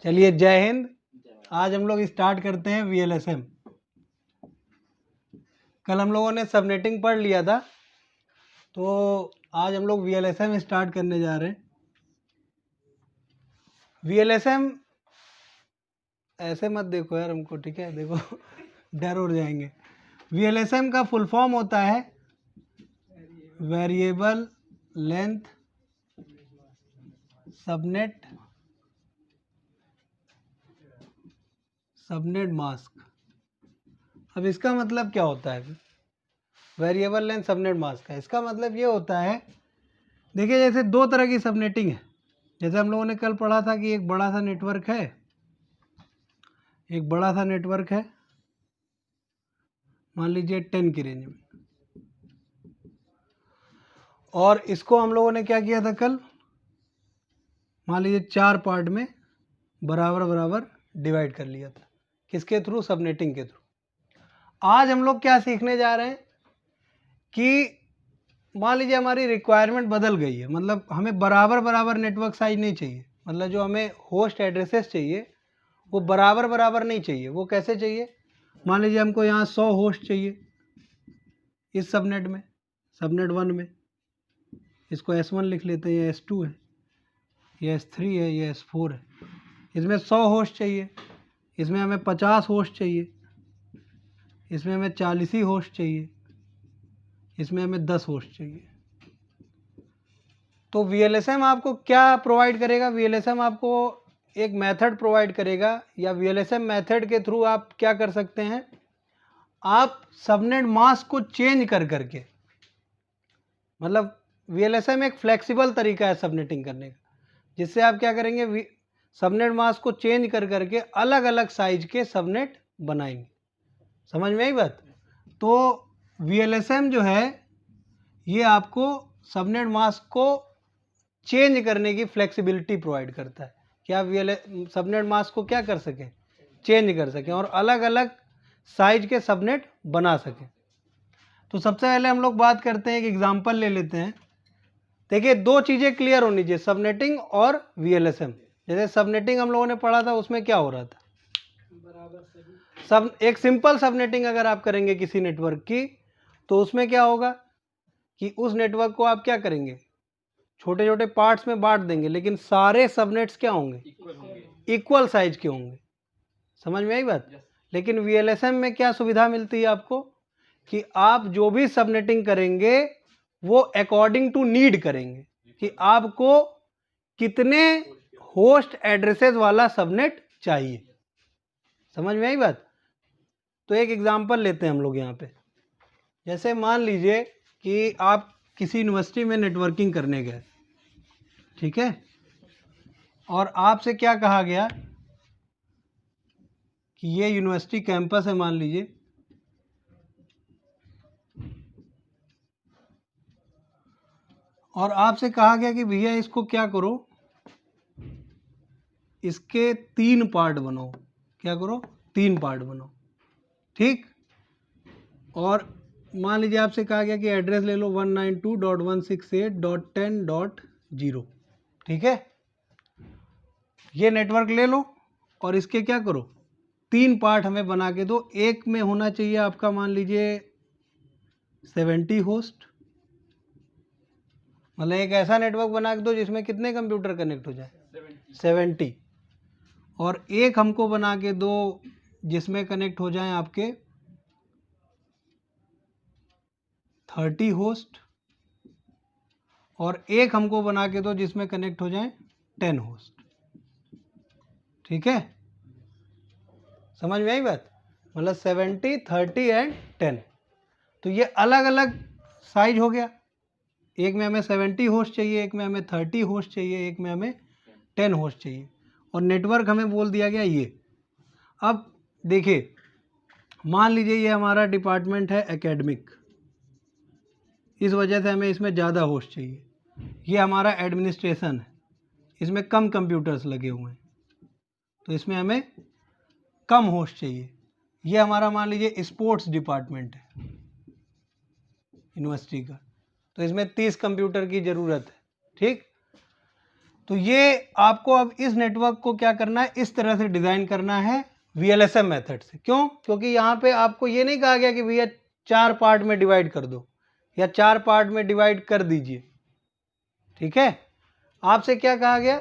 चलिए जय हिंद। आज हम लोग स्टार्ट करते हैं VLSM। कल हम लोगों ने सबनेटिंग पढ़ लिया था, तो आज हम लोग VLSM स्टार्ट करने जा रहे हैं। VLSM ऐसे मत देखो यार हमको, ठीक है? देखो डर उड़ जाएंगे। VLSM का फुल फॉर्म होता है वेरिएबल लेंथ सबनेट मास्क। अब इसका मतलब क्या होता है वेरिएबल लेंथ सबनेट मास्क का? इसका मतलब ये होता है, देखिए जैसे दो तरह की सबनेटिंग है। जैसे हम लोगों ने कल पढ़ा था कि एक बड़ा सा नेटवर्क है, मान लीजिए 10 की रेंज में, और इसको हम लोगों ने क्या किया था कल, मान लीजिए 4 पार्ट में बराबर बराबर डिवाइड कर लिया था। किसके थ्रू? सबनेटिंग के थ्रू। आज हम लोग क्या सीखने जा रहे हैं कि मान लीजिए हमारी रिक्वायरमेंट बदल गई है, मतलब हमें बराबर बराबर नेटवर्क साइज नहीं चाहिए, मतलब जो हमें होस्ट एड्रेसेस चाहिए वो बराबर बराबर नहीं चाहिए। वो कैसे चाहिए? मान लीजिए हमको यहाँ 100 होस्ट चाहिए इस सबनेट में, सबनेट 1 में। इसको S1 लिख लेते हैं, ये S2 है, ये S3 है, ये S4 है। इसमें 100 होस्ट चाहिए, इसमें हमें 50 होस्ट चाहिए, इसमें हमें 40 ही होस्ट चाहिए, इसमें हमें 10 होस्ट चाहिए। तो VLSM आपको क्या प्रोवाइड करेगा? VLSM आपको एक मेथड प्रोवाइड करेगा, या VLSM मेथड के थ्रू आप क्या कर सकते हैं, आप सबनेट मास्क को चेंज कर करके, मतलब VLSM एक फ्लेक्सिबल तरीका है सबनेटिंग करने का, जिससे आप क्या करेंगे, सबनेट मास्क को चेंज कर करके अलग अलग साइज के सबनेट बनाएंगे। समझ में आई बात? तो VLSM जो है ये आपको सबनेट मास्क को चेंज करने की फ्लेक्सिबिलिटी प्रोवाइड करता है कि आप सबनेट मास्क को क्या कर सकें, चेंज कर सकें और अलग अलग साइज के सबनेट बना सकें। तो सबसे पहले हम लोग बात करते हैं, एक एग्जांपल ले लेते हैं। देखिए दो चीज़ें क्लियर होनी चाहिए, सबनेटिंग और VLSM। जैसे सबनेटिंग हम लोगों ने पढ़ा था, उसमें क्या हो रहा था, सब एक सिंपल सबनेटिंग अगर आप करेंगे किसी नेटवर्क की, तो उसमें क्या होगा कि उस नेटवर्क को आप क्या करेंगे, छोटे छोटे पार्ट्स में बांट देंगे, लेकिन सारे सबनेट्स क्या होंगे, इक्वल साइज के होंगे। समझ में आई बात? लेकिन VLSM में क्या सुविधा मिलती है आपको कि आप जो भी सबनेटिंग करेंगे वो अकॉर्डिंग टू नीड करेंगे, कि आपको कितने होस्ट एड्रेसेस वाला सबनेट चाहिए। समझ में आई बात? तो एक एग्जांपल लेते हैं हम लोग यहाँ पे। जैसे मान लीजिए कि आप किसी यूनिवर्सिटी में नेटवर्किंग करने गए, ठीक है, और आपसे क्या कहा गया कि ये यूनिवर्सिटी कैंपस है मान लीजिए, और आपसे कहा गया कि भैया इसको क्या करो, इसके 3 पार्ट बनाओ। क्या करो? 3 पार्ट बनाओ, ठीक। और मान लीजिए आपसे कहा गया कि एड्रेस ले लो 192.168.10.0, ठीक है। ये नेटवर्क ले लो और इसके क्या करो, 3 पार्ट हमें बना के दो। एक में होना चाहिए आपका मान लीजिए 70 होस्ट, मतलब एक ऐसा नेटवर्क बना के दो जिसमें कितने कंप्यूटर कनेक्ट हो जाए, 70। और एक हमको बना के दो जिसमें कनेक्ट हो जाएं आपके 30 होस्ट, और एक हमको बना के दो जिसमें कनेक्ट हो जाएं 10 होस्ट, ठीक है। समझ में आई बात? मतलब 70, 30 एंड 10। तो ये अलग अलग साइज हो गया। एक में हमें 70 होस्ट चाहिए, एक में हमें 30 होस्ट चाहिए, एक में हमें 10 होस्ट चाहिए, और नेटवर्क हमें बोल दिया गया ये। अब देखिए मान लीजिए ये हमारा डिपार्टमेंट है एकेडमिक, इस वजह से हमें इसमें ज़्यादा होस्ट चाहिए। ये हमारा एडमिनिस्ट्रेशन है, इसमें कम कंप्यूटर्स लगे हुए हैं, तो इसमें हमें कम होस्ट चाहिए। ये हमारा मान लीजिए स्पोर्ट्स डिपार्टमेंट है यूनिवर्सिटी का, तो इसमें 30 कंप्यूटर की ज़रूरत है, ठीक। तो ये आपको अब इस नेटवर्क को क्या करना है, इस तरह से डिज़ाइन करना है VLSM मेथड से। क्यों? क्योंकि यहाँ पे आपको ये नहीं कहा गया कि भैया 4 पार्ट में डिवाइड कर दो या 4 पार्ट में डिवाइड कर दीजिए, ठीक है। आपसे क्या कहा गया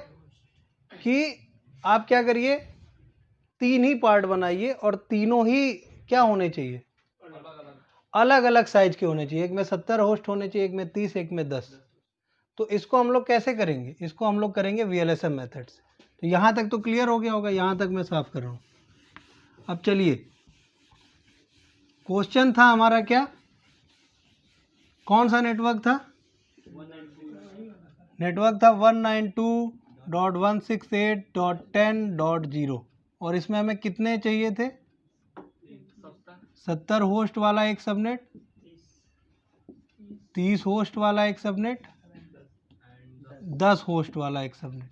कि आप क्या करिए, 3 ही पार्ट बनाइए और तीनों ही क्या होने चाहिए, अलग अलग साइज के होने चाहिए। एक में 70 होस्ट होने चाहिए, एक में 30, एक में 10। तो इसको हम लोग कैसे करेंगे, इसको हम लोग करेंगे VLSM मेथड से। तो यहाँ तक तो क्लियर हो गया होगा, यहाँ तक मैं साफ कर रहा हूँ। अब चलिए, क्वेश्चन था हमारा क्या, कौन सा नेटवर्क था? नेटवर्क था 192.168.10.0 और इसमें हमें कितने चाहिए थे? 70 होस्ट वाला एक सबनेट, 30 होस्ट वाला एक सबनेट, 10 होस्ट वाला एक सबनेट,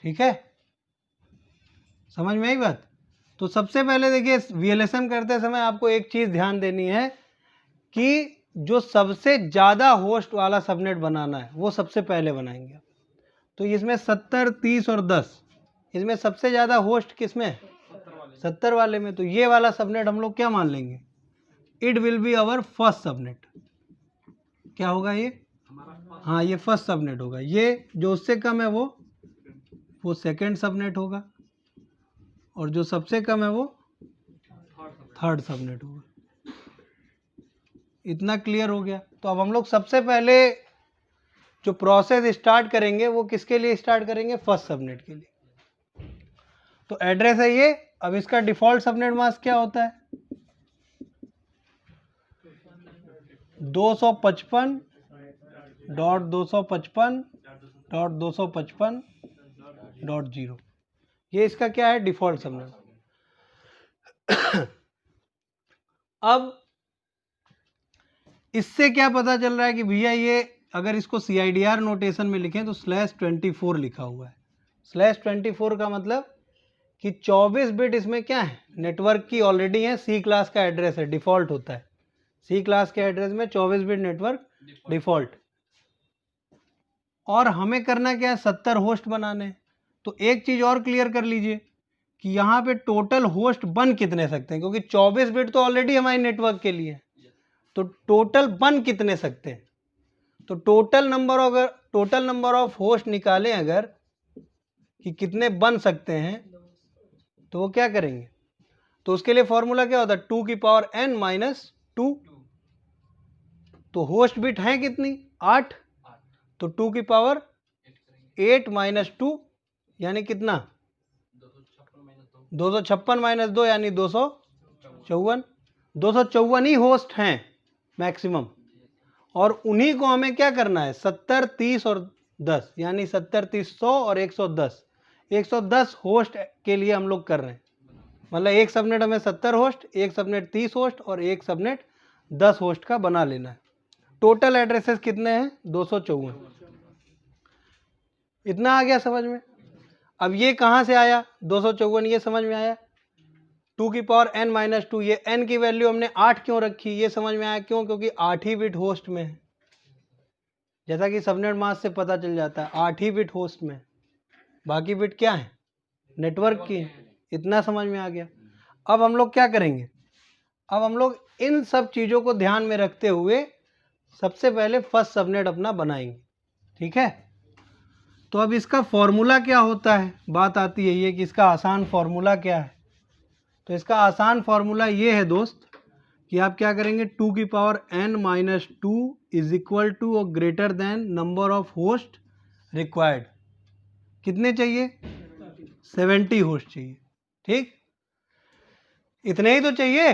ठीक है। समझ में आई बात? तो सबसे पहले देखिए, VLSM करते समय आपको एक चीज़ ध्यान देनी है कि जो सबसे ज़्यादा होस्ट वाला सबनेट बनाना है वो सबसे पहले बनाएंगे। तो इसमें 70, 30 और 10, इसमें सबसे ज़्यादा होस्ट किसमें है? 70 वाले में। तो ये वाला सबनेट हम लोग क्या मान लेंगे, it will be our first subnet. क्या होगा ये? हाँ, ये फर्स्ट सबनेट होगा। ये जो उससे कम है वो सेकंड सबनेट होगा और जो सबसे कम है वो थर्ड सबनेट होगा। इतना क्लियर हो गया? तो अब हम लोग सबसे पहले जो प्रोसेस स्टार्ट करेंगे वो किसके लिए स्टार्ट करेंगे? फर्स्ट सबनेट के लिए। तो एड्रेस है ये। अब इसका डिफॉल्ट सबनेट मास्क क्या होता है? 255.255.255.0। ये इसका क्या है? Default subnet. अब इससे क्या पता चल रहा है कि भैया ये अगर इसको CIDR नोटेशन में लिखें तो /24 लिखा हुआ है। /24 का मतलब कि 24 बिट इसमें क्या है, नेटवर्क की ऑलरेडी है। C क्लास का एड्रेस है, डिफॉल्ट होता है। C क्लास के एड्रेस में 24 बिट नेटवर्क डिफॉल्ट। और हमें करना क्या है, 70 होस्ट बनाने हैं। तो एक चीज़ और क्लियर कर लीजिए कि यहाँ पे टोटल होस्ट बन कितने सकते हैं, क्योंकि 24 बिट तो ऑलरेडी हमारे नेटवर्क के लिए है। तो टोटल बन कितने सकते हैं? तो टोटल नंबर ऑफ होस्ट निकालें अगर कि कितने बन सकते हैं, तो वो क्या करेंगे? तो उसके लिए फॉर्मूला क्या होता है? 2 की पावर n माइनस 2। तो होस्ट बिट हैं कितनी? 8। तो 2 की पावर 8 माइनस 2 यानी कितना? 256 माइनस 2 यानी 254। 254 ही होस्ट हैं मैक्सिमम, और उन्हीं को हमें क्या करना है? 70, 30 और 10, यानी 70, 30, 100 और 110। 110 होस्ट के लिए हम लोग कर रहे हैं। मतलब एक सबनेट हमें 70 होस्ट, एक सबनेट 30 होस्ट और एक सबनेट 10 होस्ट का बना लेना है। टोटल एड्रेसेस कितने हैं? 254। इतना आ गया समझ में? अब ये कहाँ से आया 254? ये समझ में आया। 2 की पावर n माइनस 2, ये n की वैल्यू हमने 8 क्यों रखी, ये समझ में आया। क्यों? क्योंकि 8 ही बिट होस्ट में है, जैसा कि सबनेट मास्क से पता चल जाता है। 8 ही बिट होस्ट में, बाकी बिट क्या है? नेटवर्क की। इतना समझ में आ गया? अब हम लोग क्या करेंगे? अब हम लोग इन सब चीज़ों को ध्यान में रखते हुए सबसे पहले फर्स्ट सबनेट अपना बनाएंगे, ठीक है। तो अब इसका फॉर्मूला क्या होता है? बात आती है ये कि इसका आसान फॉर्मूला क्या है। तो इसका आसान फॉर्मूला ये है दोस्त कि आप क्या करेंगे, 2 की power n minus 2 is equal to और greater than number of host required. कितने चाहिए? 70 होस्ट चाहिए, ठीक। इतने ही तो चाहिए।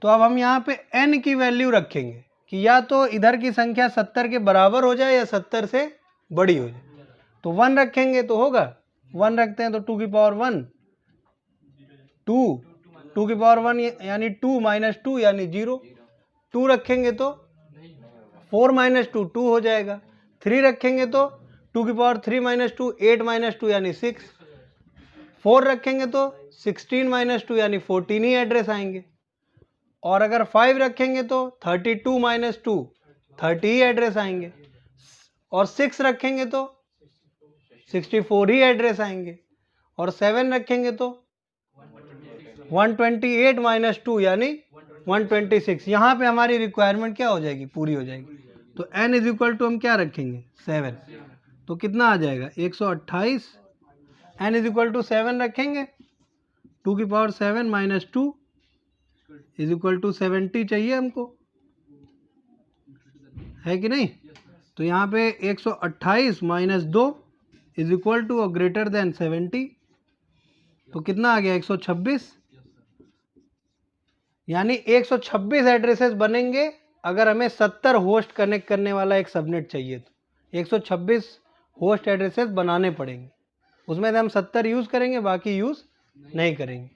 तो अब हम यहाँ पे n की वैल्यू रखेंगे कि या तो इधर की संख्या 70 के बराबर हो जाए या 70 से बड़ी हो जाए। तो 1 रखेंगे तो होगा, 1 रखते हैं तो 2 की पावर 1, 2 की पावर 1 यानी 2 माइनस 2 यानी 0। 2 रखेंगे तो 4 माइनस 2 2 हो जाएगा। 3 रखेंगे तो 2 की पावर 3 माइनस 2 8 माइनस 2 यानी 6। 4 रखेंगे तो 16 माइनस 2 यानी 14 ही एड्रेस आएंगे। और अगर 5 रखेंगे तो 32 माइनस 2 30 ही एड्रेस आएंगे। और 6 रखेंगे तो 64 ही एड्रेस आएंगे, और 7 रखेंगे तो 128 माइनस 2 यानी 126। यहाँ पे हमारी रिक्वायरमेंट क्या हो जाएगी, पूरी हो जाएगी। तो n इज इक्वल टू हम क्या रखेंगे 7, तो कितना आ जाएगा 128, n इज इक्वल टू 7 रखेंगे, 2 की power 7 minus 2 is equal to 70 चाहिए हमको, है कि नहीं। तो यहाँ पे 128 माइनस 2 इज इक्वल टू और ग्रेटर देन 70, तो कितना आ गया 126। यानी 126 एड्रेसेस बनेंगे अगर हमें 70 होस्ट कनेक्ट करने वाला एक सबनेट चाहिए, तो 126 होस्ट एड्रेसेस बनाने पड़ेंगे। उसमें से हम 70 यूज़ करेंगे, बाकी यूज़ नहीं करेंगे।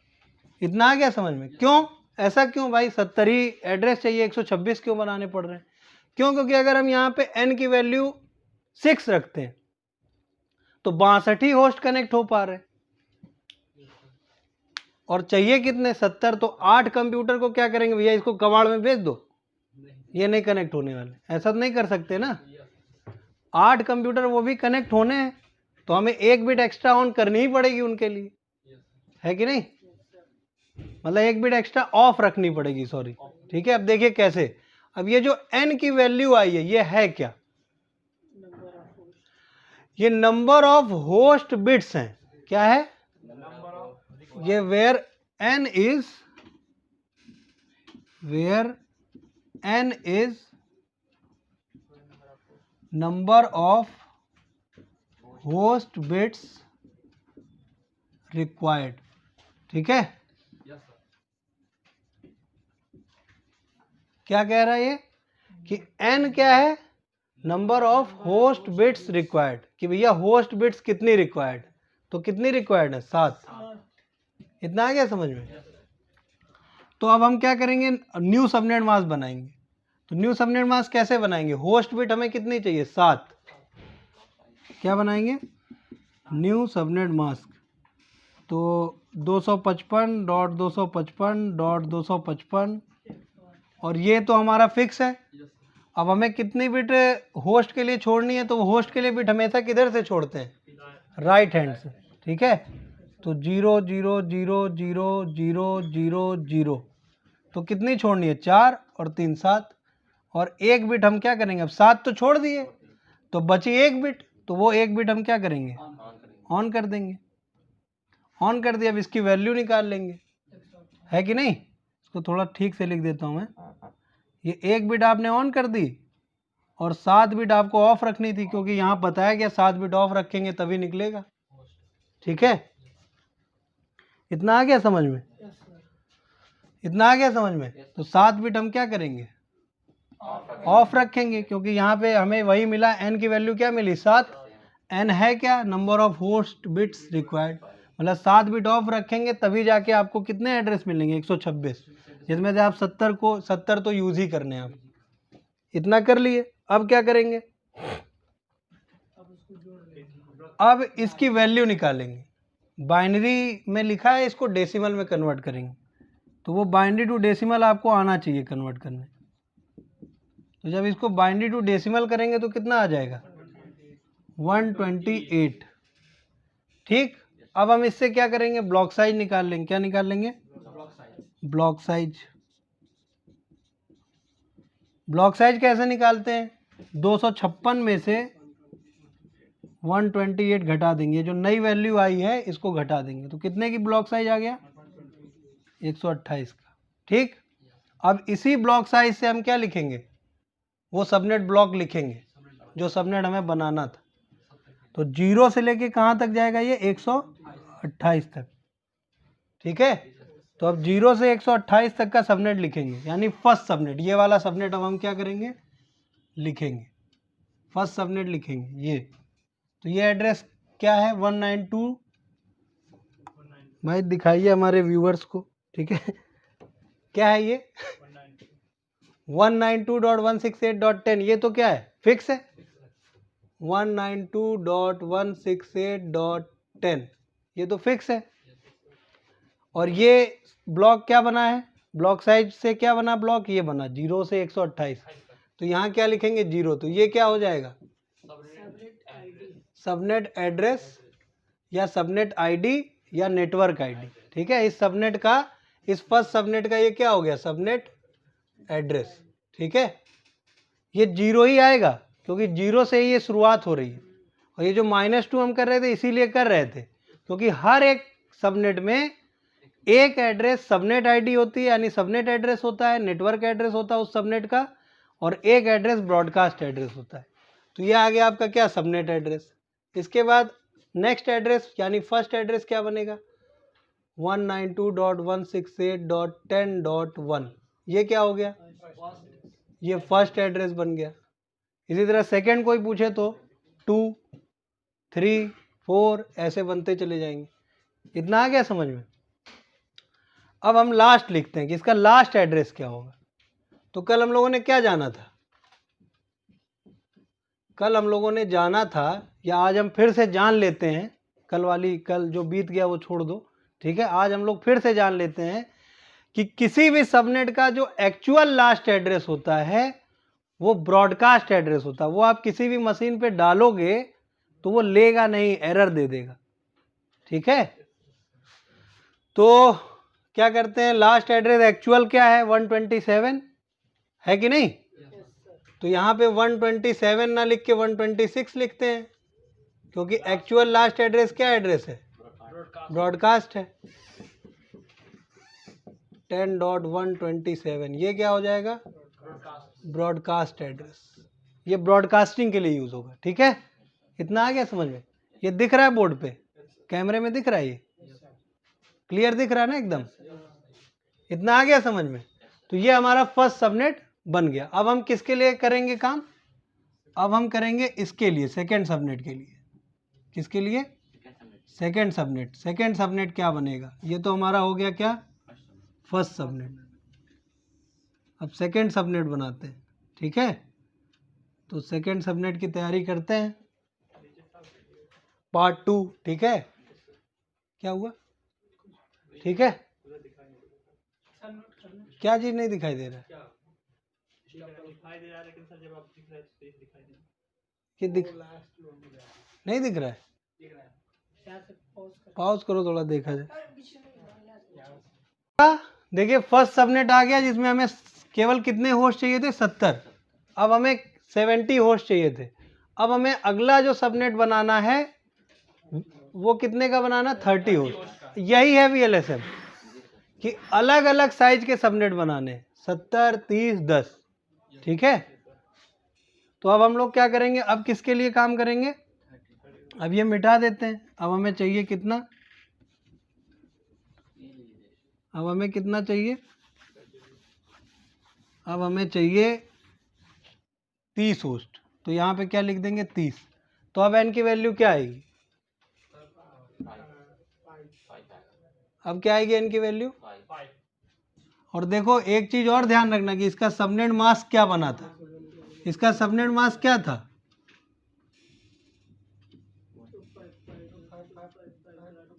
इतना आ गया समझ में। क्यों ऐसा, क्यों भाई 70 ही एड्रेस चाहिए, 126 क्यों बनाने पड़ रहे हैं? क्यों? क्योंकि अगर हम यहाँ पे n की वैल्यू 6 रखते हैं तो 62 ही होस्ट कनेक्ट हो पा रहे हैं, और चाहिए कितने 70। तो 8 कंप्यूटर को क्या करेंगे भैया, इसको कबाड़ में भेज दो, ये नहीं कनेक्ट होने वाले, ऐसा तो नहीं कर सकते ना। 8 कंप्यूटर वो भी कनेक्ट होने हैं, तो हमें 1 बिट एक्स्ट्रा ऑन करनी ही पड़ेगी उनके लिए, है कि नहीं। मतलब 1 बिट एक्स्ट्रा ऑफ रखनी पड़ेगी, सॉरी, ठीक है। अब देखिए कैसे, अब ये जो n की वैल्यू आई है ये है क्या, ये नंबर ऑफ होस्ट बिट्स हैं। क्या है ये, where n is number of host bits required, ठीक है। क्या कह रहा है ये कि n क्या है, number of host bits required, कि भैया होस्ट बिट्स कितनी रिक्वायर्ड, तो कितनी रिक्वायर्ड है 7। इतना आ गया समझ में। तो अब हम क्या करेंगे, न्यू सबनेट मास्क बनाएंगे। तो न्यू सबनेट मास्क कैसे बनाएंगे, होस्ट बिट हमें कितनी चाहिए 7। क्या बनाएंगे, न्यू सबनेट मास्क। तो 255.255.255, और ये तो हमारा फिक्स है। अब हमें कितनी बिट होस्ट के लिए छोड़नी है, तो होस्ट के लिए बिट हमेशा किधर से छोड़ते हैं, राइट हैंड से, ठीक है। तो 0 0 0 0 0 0 0, तो कितनी छोड़नी है 4 और 3 7, और 1 बिट हम क्या करेंगे, अब 7 तो छोड़ दिए तो बची 1 बिट, तो वो 1 बिट हम क्या करेंगे, ऑन कर देंगे। ऑन कर दिया, अब इसकी वैल्यू निकाल लेंगे, है कि नहीं। इसको थोड़ा ठीक से लिख देता हूँ मैं। ये 1 बिट आपने ऑन कर दी, और 7 बिट आपको ऑफ रखनी थी, क्योंकि यहाँ बताया गया 7 बिट ऑफ रखेंगे तभी निकलेगा, ठीक है। इतना आ गया समझ में, इतना आ गया समझ में। तो 7 बिट हम क्या करेंगे, ऑफ रखेंगे, क्योंकि यहाँ पे हमें वही मिला, n की वैल्यू क्या मिली 7। n है क्या, number of host bits required, मतलब 7 बिट ऑफ रखेंगे तभी जाके आपको कितने एड्रेस मिलेंगे 126, जिसमें से आप 70 तो यूज ही करने हैं आप। इतना कर लिए, अब क्या करेंगे, अब इसकी वैल्यू निकालेंगे। बाइनरी में लिखा है, इसको डेसिमल में कन्वर्ट करेंगे, तो वो बाइनरी टू डेसिमल आपको आना चाहिए कन्वर्ट करने। तो जब इसको बाइनरी टू डेसिमल करेंगे तो कितना आ जाएगा 128, ठीक। अब हम इससे क्या करेंगे, ब्लॉक साइज निकाल लेंगे। क्या निकाल लेंगे, ब्लॉक साइज। ब्लॉक साइज कैसे निकालते हैं, 256 में से 128 घटा देंगे, जो नई वैल्यू आई है इसको घटा देंगे, तो कितने की ब्लॉक साइज आ गया 128 का, ठीक। अब इसी ब्लॉक साइज से हम क्या लिखेंगे, वो सबनेट ब्लॉक लिखेंगे जो सबनेट हमें बनाना था। तो 0 से लेके कहाँ तक जाएगा ये 128 तक, ठीक है। तो अब 0 से 128 तक का सबनेट लिखेंगे, यानी फर्स्ट सबनेट, ये वाला सबनेट अब हम क्या करेंगे, लिखेंगे, फर्स्ट सबनेट लिखेंगे ये। तो ये एड्रेस क्या है 192, भाई दिखाइए हमारे व्यूअर्स को, ठीक है। क्या है ये 192.168.10, ये तो क्या है, फिक्स है 192.168.10, ये तो फिक्स है। और ये ब्लॉक क्या बना है, ब्लॉक साइज से क्या बना ब्लॉक, ये बना 0 से 128, तो यहाँ क्या लिखेंगे 0, तो ये क्या हो जाएगा सबनेट एड्रेस या सबनेट आईडी या नेटवर्क आईडी। ठीक है, इस सबनेट का, इस फर्स्ट सबनेट का ये क्या हो गया, सबनेट एड्रेस। ठीक है, ये 0 ही आएगा क्योंकि 0 से ही ये शुरुआत हो रही है। और ये जो -2 हम कर रहे थे इसीलिए कर रहे थे क्योंकि हर एक सबनेट में एक एड्रेस सबनेट आईडी होती है, यानी सबनेट एड्रेस होता है, नेटवर्क एड्रेस होता है उस सबनेट का, और एक एड्रेस ब्रॉडकास्ट एड्रेस होता है। तो ये आ गया आपका क्या, सबनेट एड्रेस। इसके बाद नेक्स्ट एड्रेस यानी फर्स्ट एड्रेस क्या बनेगा, 192.168.10.1, ये क्या हो गया, ये फर्स्ट एड्रेस बन गया। इसी तरह सेकंड कोई पूछे तो 2, 3, 4 ऐसे बनते चले जाएंगे। इतना आ गया समझ में। अब हम लास्ट लिखते हैं कि इसका लास्ट एड्रेस क्या होगा। तो कल हम लोगों ने क्या जाना था, कल हम लोगों ने जाना था, या आज हम फिर से जान लेते हैं, कल जो बीत गया वो छोड़ दो। ठीक है, आज हम लोग फिर से जान लेते हैं कि किसी भी सबनेट का जो एक्चुअल लास्ट एड्रेस होता है वो ब्रॉडकास्ट एड्रेस होता है। वो आप किसी भी मशीन पे डालोगे तो वो लेगा नहीं, एरर दे देगा। ठीक है, तो क्या करते हैं, लास्ट एड्रेस एक्चुअल क्या है, 127 है कि नहीं। तो यहाँ पे 127 ना लिख के 126 लिखते हैं क्योंकि एक्चुअल लास्ट एड्रेस क्या एड्रेस है, ब्रॉडकास्ट है। 10.127 ये क्या हो जाएगा, ब्रॉडकास्ट एड्रेस। ये ब्रॉडकास्टिंग के लिए यूज होगा। ठीक है, इतना आ गया समझ में। ये दिख रहा है बोर्ड पे, कैमरे में दिख रहा है, ये क्लियर दिख रहा है ना एकदम। इतना आ गया समझ में। तो ये हमारा फर्स्ट सबनेट बन गया। अब हम किसके लिए करेंगे काम, अब हम करेंगे इसके लिए, सेकेंड सबनेट के लिए। किसके लिए, सेकेंड सबनेट। सेकेंड सबनेट क्या बनेगा, ये तो हमारा हो गया क्या, फर्स्ट सबनेट। अब सेकेंड सबनेट बनाते हैं। ठीक है, तो सेकेंड सबनेट की तैयारी करते हैं, पार्ट 2। ठीक है, क्या हुआ, ठीक है, क्या चीज नहीं दिखाई दे रहा है, कि नहीं दिख रहा है, पॉज करो थोड़ा देखा जाए। देखिए फर्स्ट सबनेट आ गया जिसमें हमें केवल कितने होस्ट चाहिए थे, 70। अब हमें 70 होस्ट चाहिए थे। अब हमें अगला जो सबनेट बनाना है वो कितने का बनाना, 30 होस्ट। यही है VLSM कि अलग अलग साइज के सबनेट बनाने, 70, 30, 10। ठीक है, तो अब हम लोग क्या करेंगे, अब किसके लिए काम करेंगे, अब ये मिटा देते हैं। अब हमें चाहिए कितना, अब हमें कितना चाहिए, अब हमें चाहिए 30 होस्ट। तो यहाँ पे क्या लिख देंगे, 30। तो अब n की वैल्यू क्या आएगी, अब क्या आएगी n की वैल्यू। और देखो एक चीज और ध्यान रखना कि इसका सबनेट मास्क क्या बना था, इसका सबनेट मास्क क्या था,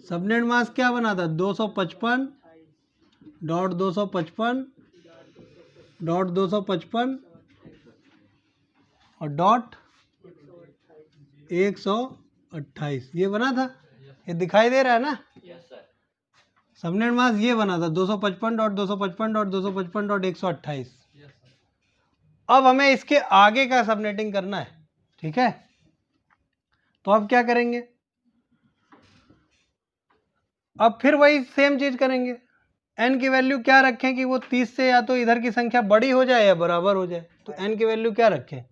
सबनेट मास्क क्या बना था, 255.255.255 और .128 ये बना था। ये दिखाई दे रहा है ना, सबनेट मास्क ये बना था 255.255.255.128। अब हमें इसके आगे का सबनेटिंग करना है। ठीक है, तो अब क्या करेंगे, अब फिर वही सेम चीज करेंगे। n की वैल्यू क्या रखें कि वो 30 से या तो इधर की संख्या बड़ी हो जाए या बराबर हो जाए। तो n की वैल्यू क्या रखें,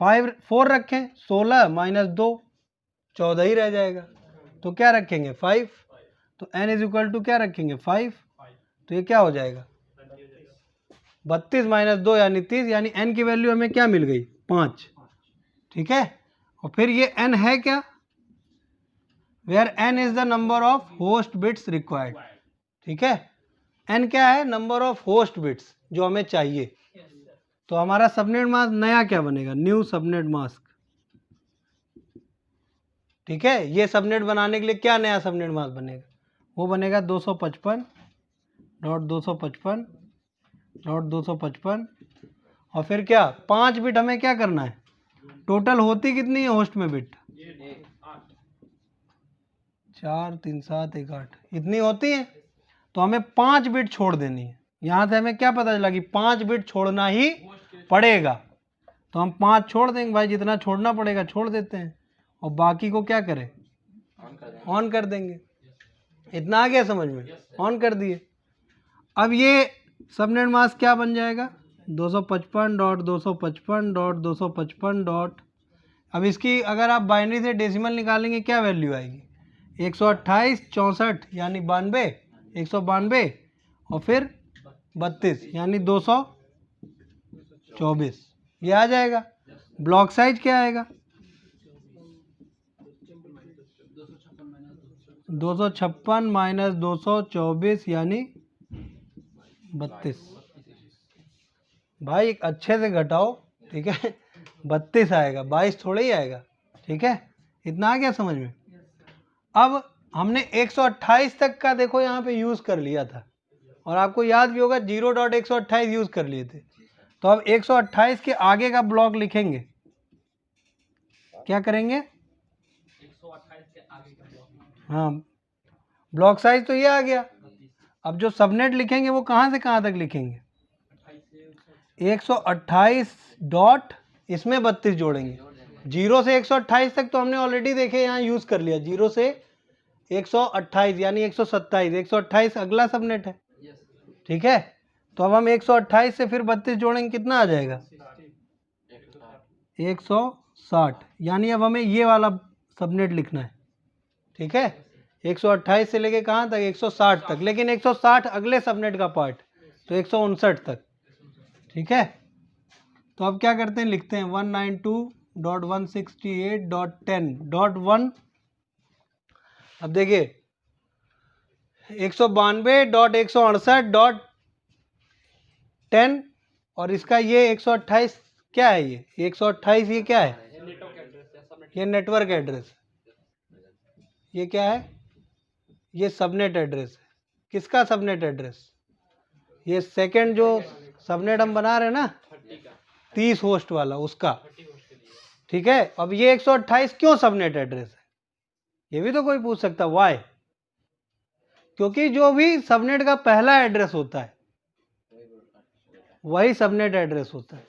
4 रखें। 16 - 2 14 ही रह जाएगा। तो क्या रखेंगे, 5। तो n = क्या रखेंगे, 5। तो ये क्या हो जाएगा, 32 - 2 यानी 30, यानी n की वैल्यू हमें क्या मिल गई, 5। ठीक है, और फिर ये n है क्या, where n is the number of host bits required. ठीक है, n क्या है, नंबर ऑफ होस्ट बिट्स जो हमें चाहिए। तो हमारा सबनेट मास्क नया क्या बनेगा, न्यू सबनेट मास्क। ठीक है, ये सबनेट बनाने के लिए क्या नया सबनेट मास्क बनेगा, वो बनेगा 255.255.255 और फिर क्या 5 बिट हमें क्या करना है, टोटल होती कितनी है होस्ट में बिट? 4 3 7 1 8 इतनी होती है। तो हमें 5 बिट छोड़ देनी है। यहाँ से हमें क्या पता चला कि 5 बिट छोड़ना ही पड़ेगा। तो हम 5 छोड़ देंगे भाई, जितना छोड़ना पड़ेगा छोड़ देते हैं, और बाकी को क्या करें, ऑन कर देंगे। इतना आ गया समझ में? ऑन कर दिए। अब ये सबनेट मास्क क्या बन जाएगा? 255.255.255 डॉट। अब इसकी अगर आप बाइनरी से डेसिमल निकालेंगे क्या वैल्यू आएगी? 128 64 यानी 92, 192 और फिर 32 यानी 224, ये आ जाएगा। ब्लॉक साइज क्या आएगा? 256 माइनस 224 यानी 32। भाई अच्छे से घटाओ, ठीक है, 32 आएगा, 22 थोड़ा ही आएगा, ठीक है। इतना आ गया समझ में? अब हमने 128 तक का देखो यहाँ पे यूज़ कर लिया था, और आपको याद भी होगा 0.128 यूज़ कर लिए थे। तो अब 128 के आगे का ब्लॉक लिखेंगे, क्या करेंगे? 128 के आगे का ब्लॉक, हाँ, ब्लॉक साइज तो ये आ गया। अब जो सबनेट लिखेंगे वो कहाँ से कहाँ तक लिखेंगे? 128 डॉट, इसमें 32 जोड़ेंगे। 0 से 128 तक तो हमने ऑलरेडी देखे, यहाँ यूज़ कर लिया। 0 से 128 यानी 127, 128 अगला सबनेट है, ठीक है। तो अब हम 128 से फिर 32 जोड़ेंगे, कितना आ जाएगा? 160, यानी अब हमें ये वाला सबनेट लिखना है, ठीक है। 128 से लेके कहाँ तक? 160 तक, लेकिन 160 अगले सबनेट का पार्ट, तो 159 तक, ठीक है। तो अब क्या करते हैं, लिखते हैं 192.168.10.1। अब देखिए 192.168.10, और इसका ये 128 क्या है? ये 128 ये क्या है? ये नेटवर्क एड्रेस। ये क्या है? ये सबनेट एड्रेस है। किसका सबनेट एड्रेस? ये सेकंड जो सबनेट हम बना रहे हैं ना, 30 होस्ट वाला, उसका, ठीक है। अब ये 128 क्यों सबनेट एड्रेस है? ये भी तो कोई पूछ सकता, वाई? क्योंकि जो भी सबनेट का पहला एड्रेस होता है वही सबनेट एड्रेस होता है।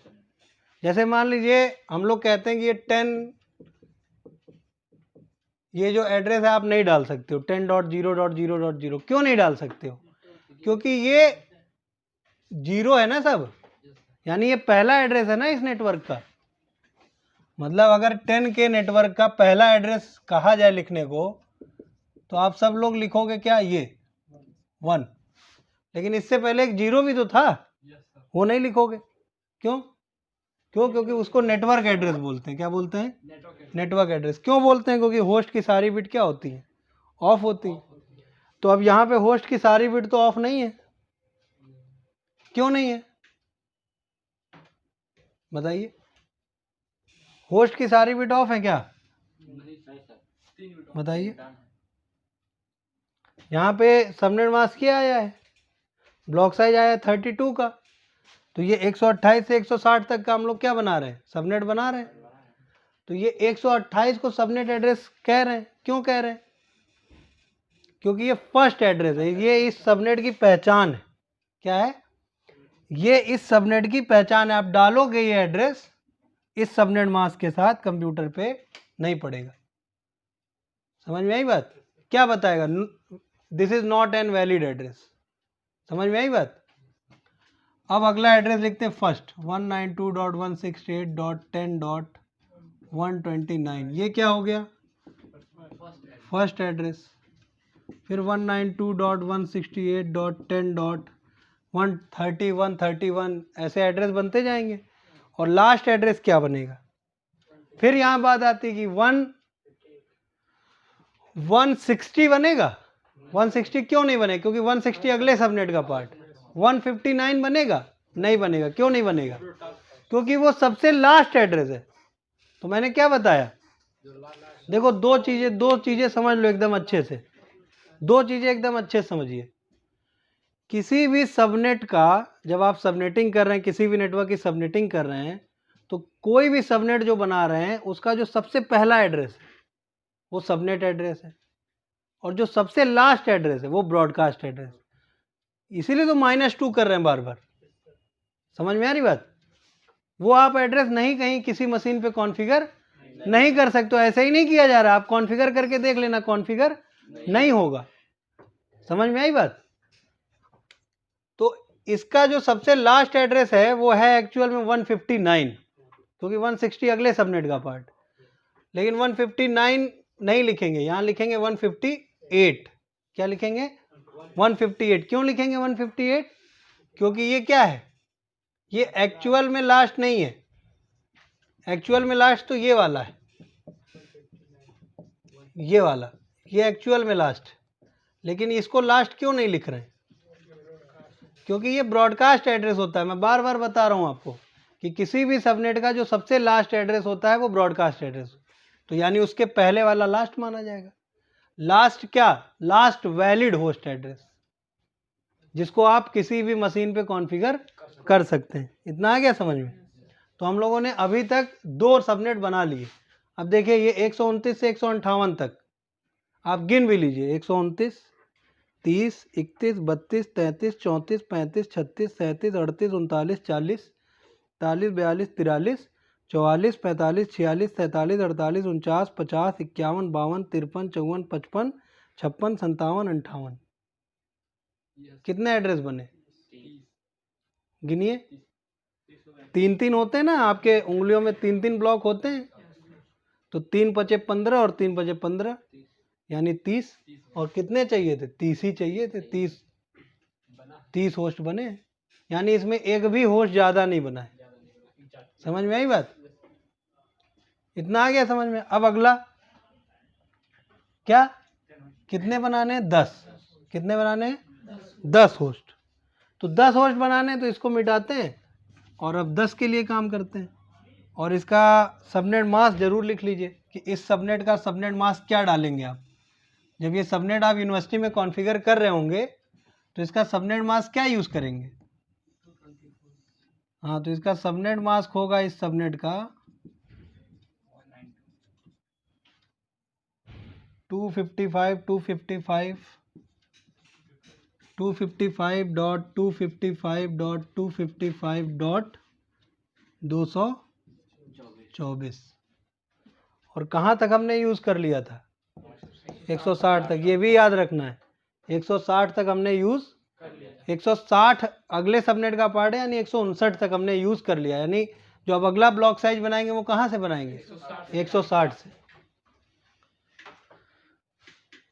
जैसे मान लीजिए हम लोग कहते हैं कि ये 10, ये जो एड्रेस है आप नहीं डाल सकते हो, 10.0.0.0। क्यों नहीं डाल सकते हो? क्योंकि ये 0 है ना सब, यानी ये पहला एड्रेस है ना इस नेटवर्क का। मतलब अगर 10 के नेटवर्क का पहला एड्रेस कहा जाए लिखने को, तो आप सब लोग लिखोगे क्या? ये 1, लेकिन इससे पहले एक 0 भी तो था, वो नहीं लिखोगे। क्यों? क्योंकि उसको नेटवर्क एड्रेस बोलते हैं। क्या बोलते हैं? Network address. क्यों बोलते हैं? क्योंकि होस्ट की सारी बिट क्या होती है? ऑफ होती है। तो अब यहाँ पे होस्ट की सारी बिट तो ऑफ नहीं है। क्यों नहीं है बताइए? होस्ट की सारी बिट ऑफ है क्या? बताइए। यहाँ पे सबनेट मास्क क्या आया है? ब्लॉक साइज आया है 32 का। तो ये 128 से 160 तक का हम लोग क्या बना रहे हैं? सबनेट बना रहे हैं। तो ये 128 को सबनेट एड्रेस कह रहे हैं। क्यों कह रहे हैं? क्योंकि ये फर्स्ट एड्रेस है, ये इस सबनेट की पहचान है। क्या है? ये इस सबनेट की पहचान है। आप डालोगे ये एड्रेस, इस सबनेट मास्क के साथ कंप्यूटर पे नहीं पड़ेगा। समझ में आई बात? क्या बताएगा? This is not an valid address. समझ में आई बात? अब अगला एड्रेस लिखते हैं फर्स्ट, 192.168.10.129। ये क्या हो गया? First address. फिर 192.168.10.131 ऐसे एड्रेस बनते जाएंगे, और लास्ट एड्रेस क्या बनेगा? फिर यहाँ बात आती है कि 160 बनेगा। 160 क्यों नहीं बनेगा? क्योंकि 160 अगले सबनेट का पार्ट। 159 बनेगा? नहीं बनेगा। क्यों नहीं बनेगा? क्योंकि वो सबसे लास्ट एड्रेस है। तो मैंने क्या बताया? देखो दो चीजें समझ लो एकदम अच्छे से। दो चीजें एकदम अच्छे से समझिए। किसी भी सबनेट का, जब आप सबनेटिंग कर रहे हैं, किसी भी नेटवर्क की सबनेटिंग कर रहे हैं, तो कोई भी सबनेट जो बना रहे हैं उसका जो सबसे पहला एड्रेस है वो सबनेट एड्रेस है, और जो सबसे लास्ट एड्रेस है वो ब्रॉडकास्ट एड्रेस। इसीलिए तो -2 कर रहे हैं बार बार। समझ में आ रही बात? वो आप एड्रेस नहीं कहीं किसी मशीन पे कॉन्फ़िगर नहीं कर सकते, ऐसे ही नहीं किया जा रहा। आप कॉन्फ़िगर करके देख लेना, कॉन्फ़िगर नहीं होगा। समझ में आई बात? तो इसका जो सबसे लास्ट एड्रेस है वो है एक्चुअल में 159, क्योंकि 160 अगले सबनेट का पार्ट, लेकिन 159 नहीं लिखेंगे, यहाँ लिखेंगे 158। क्या लिखेंगे? 158। क्यों लिखेंगे 158? क्योंकि ये क्या है, ये एक्चुअल में लास्ट नहीं है। एक्चुअल में लास्ट तो ये वाला है, ये वाला, ये एक्चुअल में लास्ट। लेकिन इसको लास्ट क्यों नहीं लिख रहे हैं? क्योंकि ये ब्रॉडकास्ट एड्रेस होता है। मैं बार बार बता रहा हूँ आपको कि किसी भी सबनेट का जो सबसे लास्ट एड्रेस होता है वो ब्रॉडकास्ट एड्रेस, तो यानी उसके पहले वाला लास्ट माना जाएगा। लास्ट क्या? लास्ट वैलिड होस्ट एड्रेस, जिसको आप किसी भी मशीन पे कॉन्फ़िगर कर सकते हैं। इतना आ गया समझ में? तो हम लोगों ने अभी तक 2 सबनेट बना लिए। अब देखिए ये 129 से 158 तक आप गिन भी लीजिए। 129, 30, 31, 32, 33, 34, 35, 36, 37, 38, 39, 40, 41, 42, 43, 44, 45, 46, 47, 48, 49, 50, 51, 52, 53, 54, 55, 56, 57, 58। कितने एड्रेस बने? गिनिए। 3-3 होते हैं ना, आपके उंगलियों में 3-3 ब्लॉक होते हैं, तो 3 पचे 15 और 3 पचे 15, यानी 30। और कितने चाहिए थे? 30 ही चाहिए थे। 30 होस्ट बने, यानी इसमें एक भी होस्ट ज़्यादा नहीं बना है। समझ में आई बात? इतना आ गया समझ में? अब अगला क्या, कितने बनाने हैं? 10। कितने बनाने हैं? 10 होस्ट। तो 10 होस्ट बनाने हैं, तो इसको मिटाते हैं और अब 10 के लिए काम करते हैं। और इसका सबनेट मास्क जरूर लिख लीजिए कि इस सबनेट का सबनेट मास्क क्या डालेंगे आप। जब ये सबनेट आप यूनिवर्सिटी में कॉन्फ़िगर कर रहे होंगे तो इसका सबनेट मास्क क्या यूज़ करेंगे? हाँ, तो इसका सबनेट मास्क होगा इस सबनेट का 255.255.255.255.224। और कहाँ तक हमने यूज़ कर लिया था? 160 तक। ये भी याद रखना है, 160 तक हमने यूज़, 160 अगले सबनेट का पार्ट है, यानी 159 तक हमने यूज़ कर लिया। यानी जो अब अगला ब्लॉक साइज बनाएंगे वो कहाँ से बनाएंगे? 160 से।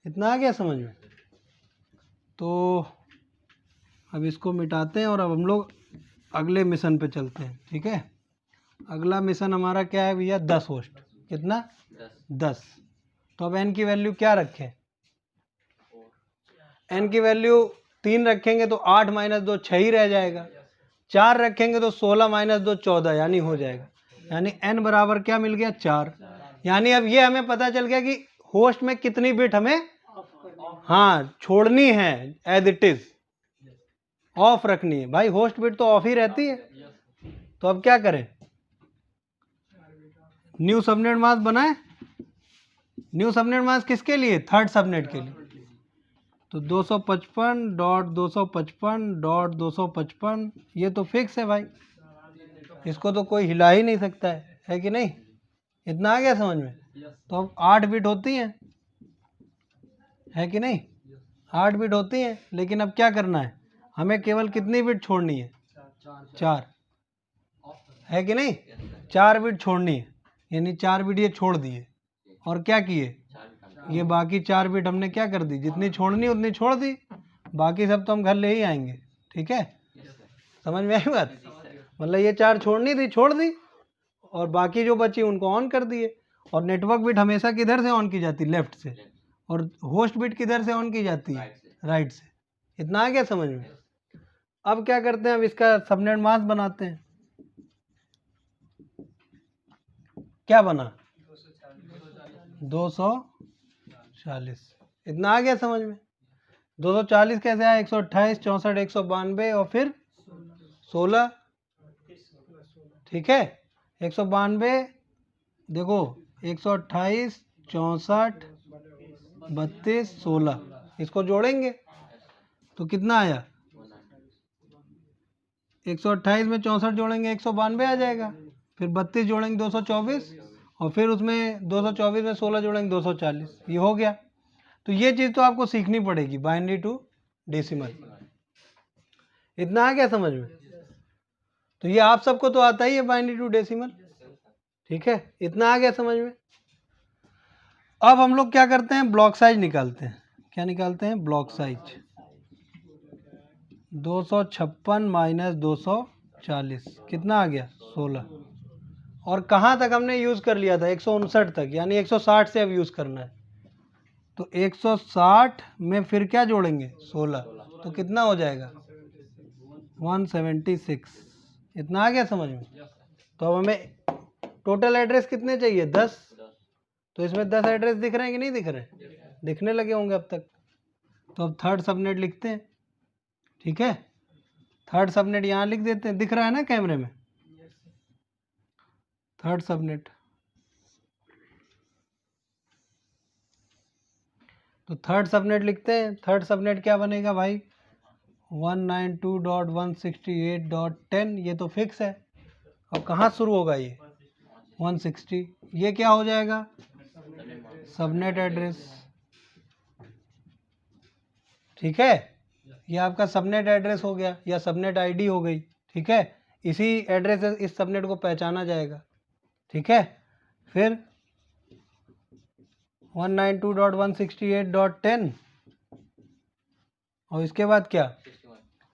इतना आ गया समझ में? तो अब इसको मिटाते हैं और अब हम लोग अगले मिशन पे चलते हैं। ठीक है, अगला मिशन हमारा क्या है भैया? 10 होस्ट। कितना? 10। तो अब n की वैल्यू क्या रखें? n की वैल्यू 3 रखेंगे तो 8 - 2 6 ही रह जाएगा। 4 रखेंगे तो 16 - 2 14, यानी हो जाएगा। यानी n बराबर क्या मिल गया? 4। यानी अब ये हमें पता चल गया कि होस्ट में कितनी बिट हमें छोड़नी है, एज इट इज ऑफ रखनी है। भाई होस्ट बिट तो ऑफ ही रहती है। तो अब क्या करें? न्यू सबनेट मास्क बनाए। न्यू सबनेट मास्क किसके लिए? थर्ड सबनेट के लिए। तो 255.255.255, ये तो फिक्स है भाई, इसको तो कोई हिला ही नहीं सकता है कि नहीं? इतना आ गया समझ में? तो अब 8 बिट होती हैं, है कि नहीं? 8 बिट होती हैं, लेकिन अब क्या करना है? हमें केवल कितनी बिट छोड़नी है? 4, है कि नहीं? 4 बिट छोड़नी है, यानी 4 बिट ये छोड़ दिए। और क्या किए? ये बाकी 4 बिट हमने क्या कर दी? जितनी छोड़नी उतनी छोड़ दी, बाकी सब तो हम घर ले ही आएंगे। ठीक है, समझ में आई बात? मतलब ये 4 छोड़नी थी, छोड़ दी, और बाकी जो बची उनको ऑन कर दिए। और नेटवर्क बिट हमेशा किधर से ऑन की जाती? लेफ्ट से। और होस्ट बिट किधर से ऑन की जाती है? राइट से। इतना आ गया समझ में? अब क्या करते हैं? अब इसका सबनेट मास्क बनाते हैं। क्या बना? 240। इतना आ गया समझ में? 240 कैसे आया? 128, 64, 192 और फिर 16। ठीक है, 192 देखो 128 64 32 16 इसको जोड़ेंगे तो कितना आया 128 में 64 जोड़ेंगे 192 आ जाएगा, फिर 32 जोड़ेंगे 224 और फिर उसमें 224 में 16 जोड़ेंगे 240, ये हो गया। तो ये चीज़ तो आपको सीखनी पड़ेगी, बाइनरी टू डेसिमल। इतना आ गया समझ में? तो ये आप सबको तो आता ही है बाइनरी टू डेसिमल, ठीक है, इतना आ गया समझ में। अब हम लोग क्या करते हैं, ब्लॉक साइज निकालते हैं। क्या निकालते हैं? Block size. 256 माइनस 240 कितना आ गया? 16। और कहाँ तक हमने यूज़ कर लिया था? 159 तक, यानी 160 से अब यूज़ करना है। तो 160 में फिर क्या जोड़ेंगे? 16, तो कितना हो जाएगा? 176। इतना आ गया समझ में? तो अब हमें टोटल एड्रेस कितने चाहिए? 10। तो इसमें 10 एड्रेस दिख रहे हैं कि नहीं दिख रहे हैं? दिखने लगे होंगे अब तक। तो अब थर्ड सबनेट लिखते हैं, ठीक है। थर्ड सबनेट यहाँ लिख देते हैं, दिख रहा है ना कैमरे में? थर्ड सबनेट, तो थर्ड सबनेट लिखते हैं। थर्ड सबनेट क्या बनेगा भाई? 192.168.10, ये तो फिक्स है। अब कहाँ शुरू होगा ये? 160। ये क्या हो जाएगा? सबनेट एड्रेस, ठीक है। ये आपका सबनेट एड्रेस हो गया या सबनेट आईडी हो गई, ठीक है। इसी एड्रेस से इस सबनेट को पहचाना जाएगा, ठीक है। फिर 192.168.10 और इसके बाद क्या?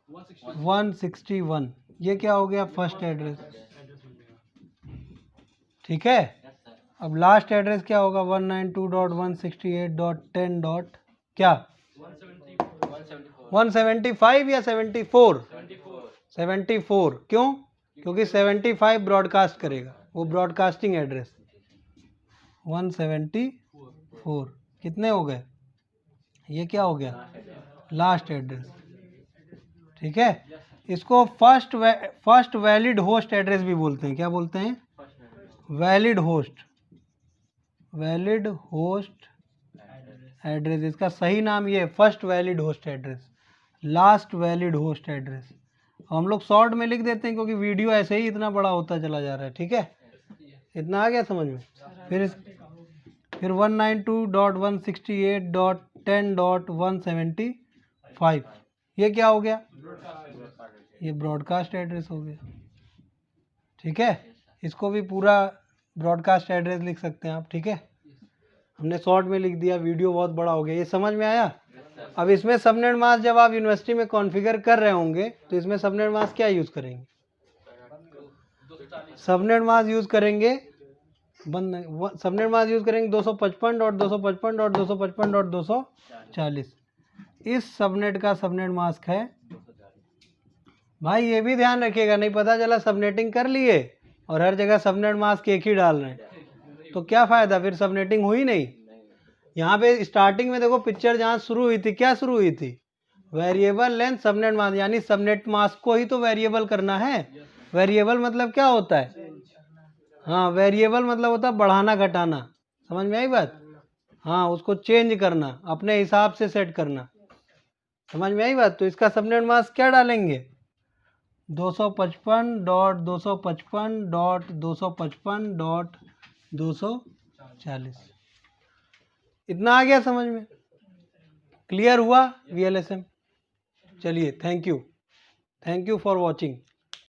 161। ये क्या हो गया? फर्स्ट एड्रेस, ठीक है। अब लास्ट एड्रेस क्या होगा? 192.168.10 क्या? 175 या 74? 74। क्यों? क्योंकि 75 ब्रॉडकास्ट करेगा, वो ब्रॉडकास्टिंग एड्रेस। 174 कितने हो गए? ये क्या हो गया? लास्ट एड्रेस, ठीक है। इसको फर्स्ट वैलिड होस्ट एड्रेस भी बोलते हैं। क्या बोलते हैं? Valid host, valid host address. इसका सही नाम ये है, first valid host address, last valid host address. हम लोग शॉर्ट में लिख देते हैं क्योंकि वीडियो ऐसे ही इतना बड़ा होता चला जा रहा है, ठीक है। इतना आ गया समझ में? फिर 192.168.10.175, ये क्या हो गया? ये ब्रॉडकास्ट एड्रेस हो गया, ठीक है। इसको भी पूरा ब्रॉडकास्ट एड्रेस लिख सकते हैं आप, ठीक है। हमने शॉर्ट में लिख दिया, वीडियो बहुत बड़ा हो गया। ये समझ में आया? अब इसमें सबनेट मास्क जब आप यूनिवर्सिटी में कॉन्फ़िगर कर रहे होंगे तो इसमें सबनेट मास्क क्या यूज़ करेंगे? सबनेट मास्क यूज़ करेंगे, सबनेट मास्क यूज़ करेंगे 255.255.255.240। इस सबनेट का सबनेट मास्क है भाई। ये भी ध्यान रखिएगा, नहीं पता चला सबनेटिंग कर लिए और हर जगह सबनेट मास्क एक ही डाल रहे हैं तो क्या फ़ायदा? फिर सबनेटिंग हुई नहीं। यहाँ पे स्टार्टिंग में देखो, पिक्चर जहाँ शुरू हुई थी, क्या शुरू हुई थी? वेरिएबल लेंथ सबनेट मास्क, यानी सबनेट मास्क को ही तो वेरिएबल करना है। वेरिएबल मतलब क्या होता है? हाँ, वेरिएबल मतलब होता है बढ़ाना घटाना। समझ में आई बात? हाँ, उसको चेंज करना, अपने हिसाब से सेट करना। समझ में आई बात? तो इसका सबनेट मास्क क्या डालेंगे? 255.255.255.240। इतना आ गया समझ में? क्लियर हुआ VLSM? चलिए, थैंक यू फॉर वॉचिंग।